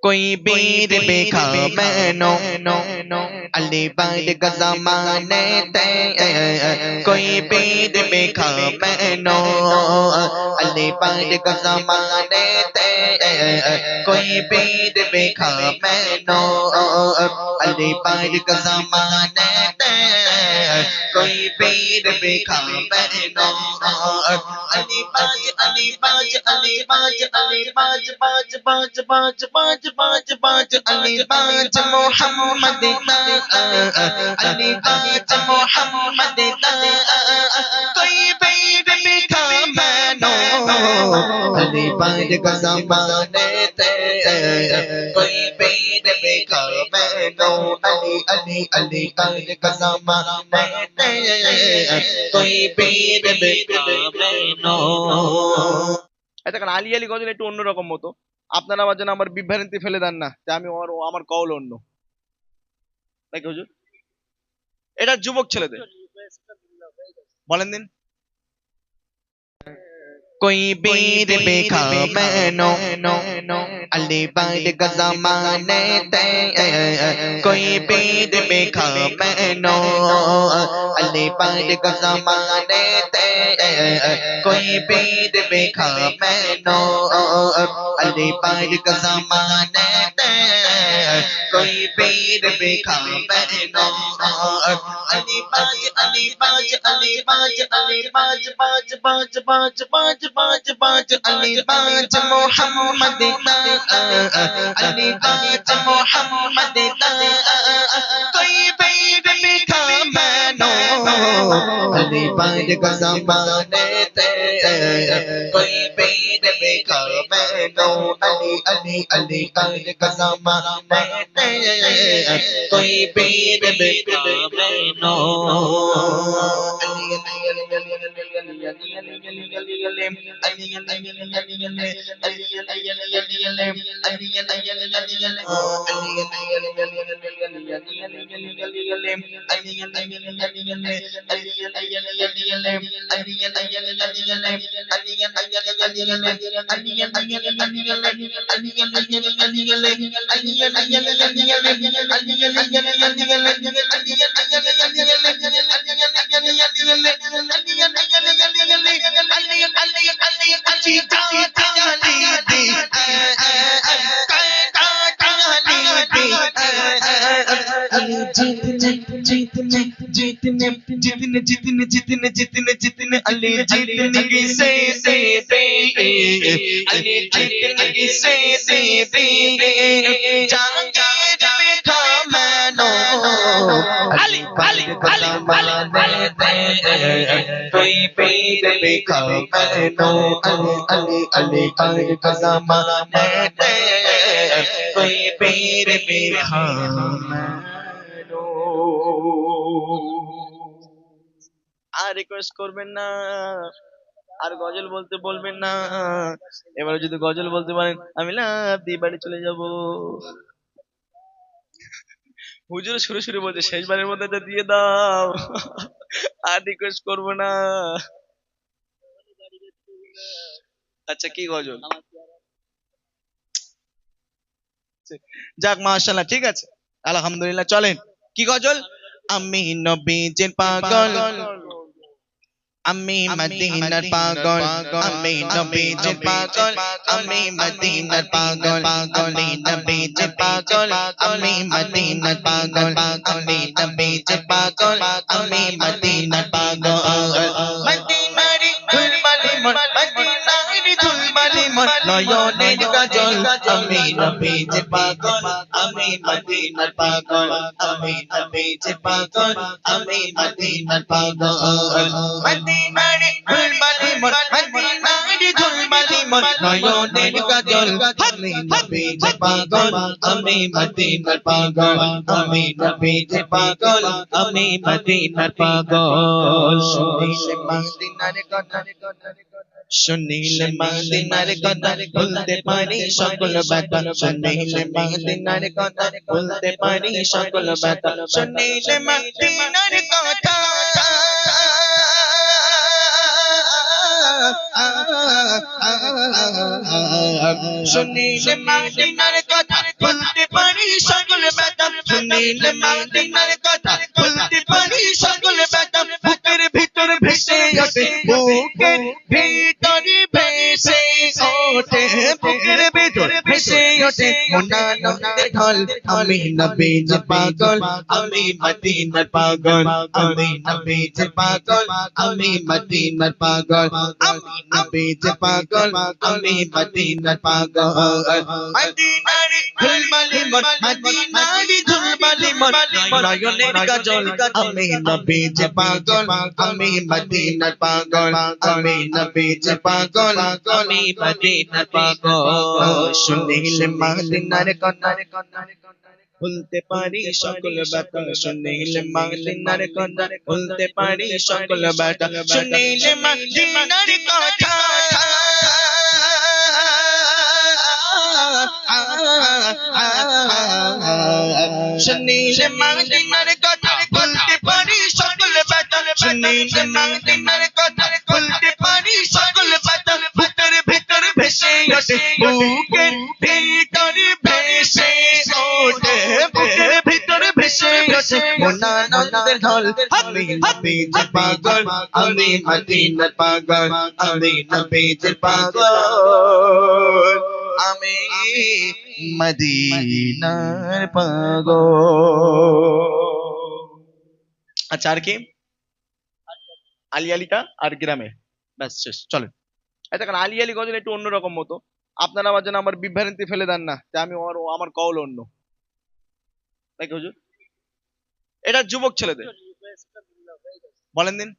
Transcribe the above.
कोई पीर बेखा मैनो अली बार का ज़माने ते कोई पीर बेखा मैनो अली बार का ज़माने ते कोई पीर बेखा मैनो अली बार का ज़माने ते कोई पीर बेखा मैनो अली बाज अली बाज अली बाज अली बाज बाज बाज बाज बाज बाज बाज अली बाज मोहम्मद अली बाज मोहम्मद कोई पीर बेखा मैनो अली बाज का ज़माने ते कोई पीर बेखा मैनो अली अली अली बाज का ज़माने ते कोई पीर बेखा मैनो। দেখেন আলী আলী গজল একটু অন্যরকম মতো, আপনারা আমার জন্য আমার বিভ্রান্তি ফেলে দেন না যে আমি আমার কওল অন্য নাকি হুজুর। এটা যুবক ছেলেদের বলেন দিন। कोई पीर बेखा मैनो अली बार का ज़माने ते कोई पीर बेखा मैनो अली बार का ज़माने ते कोई पीर बेखा मैनो अली बार का ज़माने ते कोई पीर बेखा मैनो अली बाज अली बाज अली बाज अली बाज बाज बाज बाज बाज बाज बाज अली बाज मोहम्मद अली बाज मोहम्मद कोई पीर बेखा मैनो अली बार का ज़माने ते कोई पीर बेखा मैनो अली अली अली बार का ज़माने ते कोई पीर बेखा मैनो जितने जितने जितने जितने जितने जितने अली जीतने की से अली जीतने की से जागीर बेखा मैनो अली अली अली कोई पीर बेखा मैनो अली अली अली का ज़माने ते कोई पीर बेखा मैनो। আর রিকোয়েস্ট করবেন না, আর গজল বলতে বলবেন না। এবারে যদি গজল বলতে পারেন আমি লাফ দিয়ে বাড়ি চলে যাব। হুজুর শুরু শুরু বলছে শেষবারের মধ্যে এটা দিয়ে দাও, আর রিকোয়েস্ট করবো না। আচ্ছা কি গজল? যাক মাশাআল্লাহ, ঠিক আছে আলহামদুলিল্লাহ। চলেন কি গজল? আমি নবীজির পাগল, আমি মদিনার পাগল, আমি নবীজির পাগল, আমি মদিনার পাগল, আমি নবীজির পাগল, আমি মদিনার পাগল, আমি নবীজির পাগল, আমি মদিনার পাগল। মদিনারি ধুলবালি মন, মদিনারি ধুলবালি মন, নয়নের কাজল, আমি নবীজির পাগল, আমি মদিনার পাগল, আমি নবীজির পাগল, আমি মদিনার পাগল। মদিনারি ধুলবালি মন, মদিনারি ধুলবালি মন, নয়নের কাজল, আমি নবীজির পাগল, আমি মদিনার পাগল, আমি নবীজির পাগল, আমি মদিনার পাগল। শুনিলে মদিনার কথা, শুনিলে মদিনার কথা বলতে পারি সকল ব্যথা, শুনিলে মদিনার কথা বলতে পারি সকল ব্যথা, শুনিলে মদিনার কথা শুনিলে মদিনার কথা ভুলতে পারি সকল ব্যথা শুনিলে মদিনার কথা ভুলতে পারি সকল ব্যথা বুকের ভিতর ভেসে ওঠে বুকের ভিতরে ভেসে ওঠে বুকের ভিতর ভেসে ওঠে মনানন্দের ঢল আমি নবীর পাগল আমি মদিনার পাগল আমি নবীর পাগল আমি মদিনার পাগল আমি নবীর পাগল আমি মদিনার পাগল মদিনারি ঝুলমালি মন মদিনারি ঝুলমালি মন নয়নের কাজল আমি নবীর পাগল আমি মদিনার পাগল আমি নবীর পাগল আমি মদিনার পাগল শুনিলে মদিনার কথা ভুলতে পারি সকল ব্যথা শুনিলে মদিনার কথা ভুলতে পারি সকল ব্যথা শুনিলে মদিনার কথা শুনিলে মদিনার কথা ভুলতে পারি সকল ব্যথা শুনিলে মদিনার কথা ভুলতে পারি সকল ব্যথা বুকের ভিতর ভেসে ওঠে বুকের ভিতর ভেসে ওঠে বুকের ভিতর ভেসে ওঠে মনানন্দের ঢল আমি নবীর পাগল আমি মদিনার পাগল আমি নবীর পাগল আমি মদিনার পাগল। আচ্ছা আর কি আলি আলিটা আর গ্রামে ব্যাস শেষ চলেন। দেখেন আলি আলি গজল একটু অন্যরকম মতো আপনারা আমার জন্য আমার বিভ্রান্তি ফেলে দেন না যে আমি আমার কওল অন্য নাকি হুজুর এটা যুবক ছেলেদের বলেন দিন